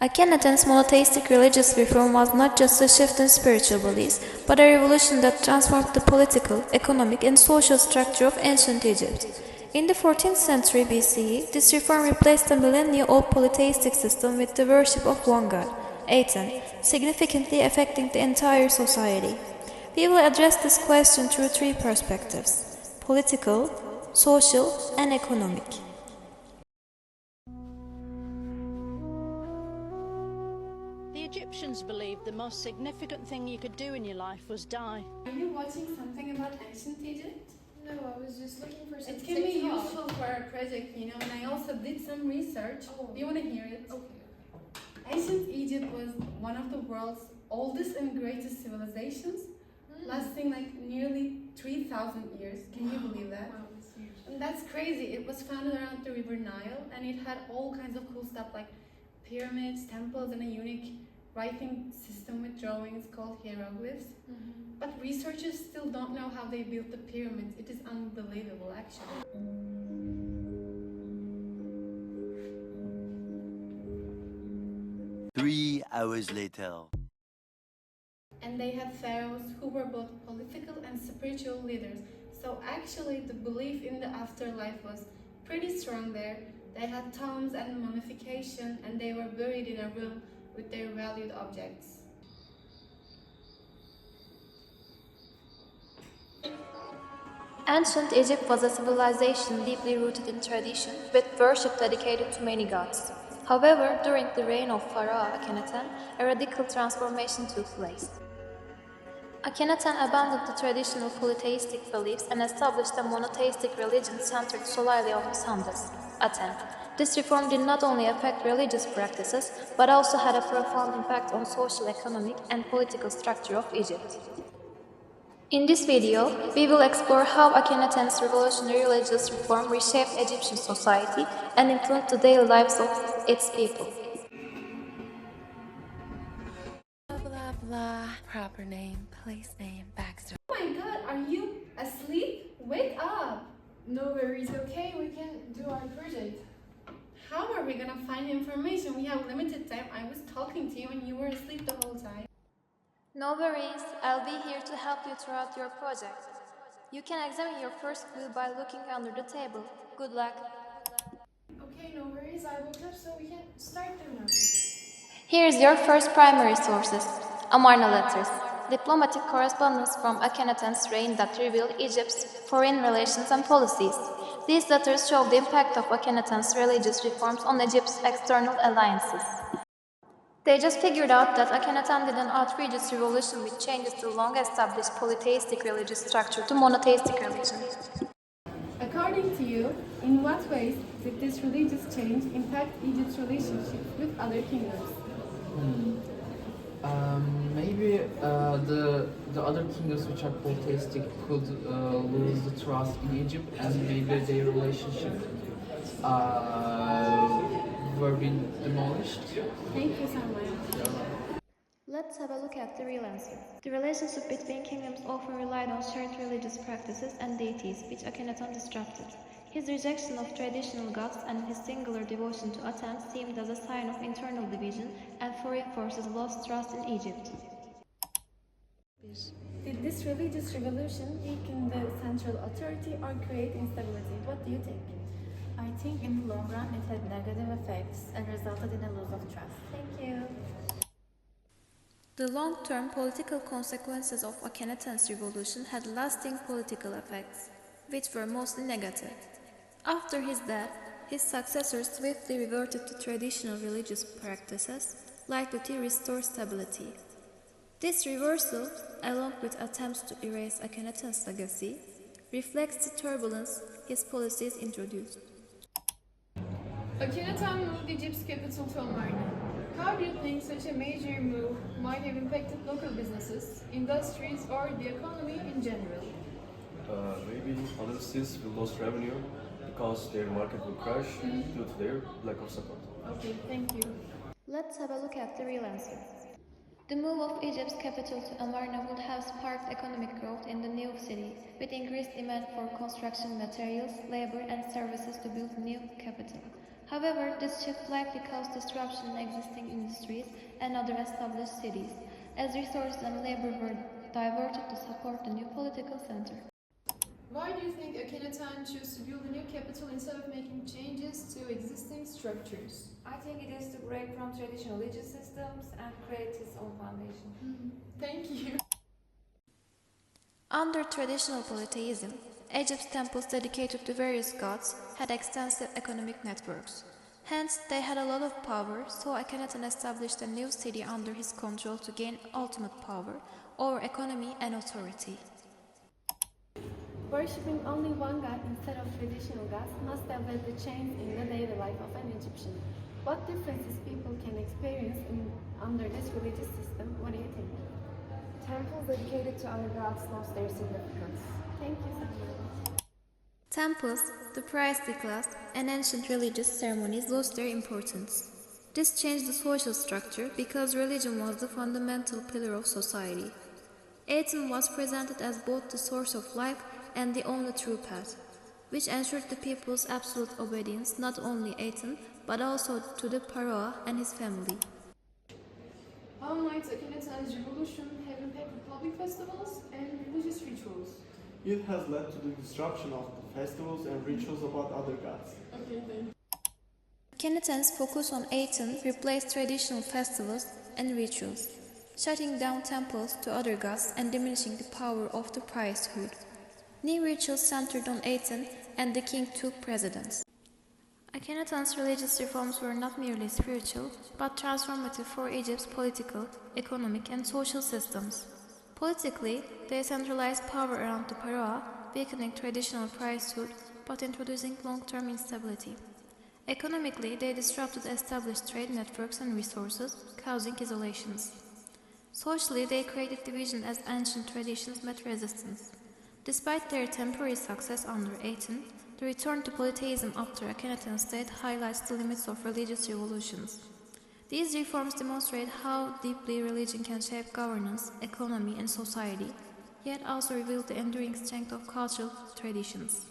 Akhenaten's monotheistic religious reform was not just a shift in spiritual beliefs, but a revolution that transformed the political, economic, and social structure of ancient Egypt. In the 14th century BCE, this reform replaced the millennia-old polytheistic system with the worship of one god, Aten, significantly affecting the entire society. We will address this question through three perspectives: political, social, and economic. The Egyptians believed the most significant thing you could do in your life was die. Are you watching something about ancient Egypt? No, I was just looking for some It can be useful for our project, and I also did some research. Oh. Do you want to hear it? Okay. Ancient Egypt was one of the world's oldest and greatest civilizations, lasting like nearly 3,000 years. Can you believe that? Wow, that's huge. And that's crazy. It was founded around the river Nile, and it had all kinds of cool stuff like pyramids, temples, and a unique writing system with drawings called hieroglyphs. But researchers still don't know how they built the pyramids. It is unbelievable, actually. 3 hours later. And they had pharaohs who were both political and spiritual leaders. So actually the belief in the afterlife was pretty strong there. They had tombs and mummification, and they were buried in a room with their valued objects. Ancient Egypt was a civilization deeply rooted in tradition, with worship dedicated to many gods. However, during the reign of Pharaoh Akhenaten, a radical transformation took place. Akhenaten abandoned the traditional polytheistic beliefs and established a monotheistic religion centered solely on his goddess, Aten. This reform did not only affect religious practices, but also had a profound impact on social, economic, and political structure of Egypt. In this video, we will explore how Akhenaten's revolutionary religious reform reshaped Egyptian society and influenced the daily lives of its people. Blah blah, proper name, place name, backstory. Oh my god, are you asleep? Wake up! No worries, okay? We can do our project. How are we gonna find information? We have limited time. I was talking to you and you were asleep the whole time. No worries, I'll be here to help you throughout your project. You can examine your first clue by looking under the table. Good luck. Okay, no worries. I woke up so we can start doing our Here's your first primary sources: Amarna letters, diplomatic correspondence from Akhenaten's reign that revealed Egypt's foreign relations and policies. These letters show the impact of Akhenaten's religious reforms on Egypt's external alliances. They just figured out that Akhenaten did an outrageous revolution which changes the long-established polytheistic religious structure to monotheistic religion. According to you, in what ways did this religious change impact Egypt's relationship with other kingdoms? Maybe the other kingdoms which are polytheistic could lose the trust in Egypt, and maybe their relationship were being demolished. Thank you so much. Let's have a look at the real answer. The relationship between kingdoms often relied on shared religious practices and deities, which Akhenaten disrupted. His rejection of traditional gods and his singular devotion to Aten seemed as a sign of internal division, and foreign forces lost trust in Egypt. Did this religious revolution weaken the central authority or create instability? What do you think? I think in the long run it had negative effects and resulted in a loss of trust. Thank you. The long-term political consequences of Akhenaten's revolution had lasting political effects, which were mostly negative. After his death, his successors swiftly reverted to traditional religious practices, likely to restore stability. This reversal, along with attempts to erase Akhenaten's legacy, reflects the turbulence his policies introduced. Akhenaten moved Egypt's capital to Amarna. How do you think such a major move might have impacted local businesses, industries, or the economy in general? Maybe other cities will lose revenue because their market will crash due to their lack of support. Okay, thank you. Let's have a look at the real answer. The move of Egypt's capital to Amarna would have sparked economic growth in the new city, with increased demand for construction materials, labor, and services to build new capital. However, this shift likely caused disruption in existing industries and other established cities, as resources and labor were diverted to support the new political center. Why do you think Akhenaten chose to build a new capital instead of making changes to existing structures? I think it is to break from traditional religious systems and create its own foundation. Thank you. Under traditional polytheism, Egypt's temples dedicated to various gods had extensive economic networks. Hence, they had a lot of power, so Akhenaten established a new city under his control to gain ultimate power over economy and authority. Worshipping only one god instead of traditional gods must have led to change in the daily life of an Egyptian. What differences people can experience under this religious system? What do you think? Temples dedicated to other gods lost their significance. Thank you so much. Temples, the priestly class, and ancient religious ceremonies lost their importance. This changed the social structure because religion was the fundamental pillar of society. Aten was presented as both the source of life and the only true path, which ensured the people's absolute obedience not only Aten but also to the pharaoh and his family. How might Akhenaten's revolution have impacted public festivals and religious rituals? It has led to the disruption of the festivals and rituals about other gods. Okay, then. Akhenaten's focus on Aten replaced traditional festivals and rituals, shutting down temples to other gods and diminishing the power of the priesthood. New rituals centered on Aten, and the king took precedence. Akhenaten's religious reforms were not merely spiritual, but transformative for Egypt's political, economic, and social systems. Politically, they centralized power around the pharaoh, weakening traditional priesthood but introducing long-term instability. Economically, they disrupted established trade networks and resources, causing isolations. Socially, they created division as ancient traditions met resistance. Despite their temporary success under Aten, the return to polytheism after Akhenaten's death highlights the limits of religious revolutions. These reforms demonstrate how deeply religion can shape governance, economy, and society, yet also reveal the enduring strength of cultural traditions.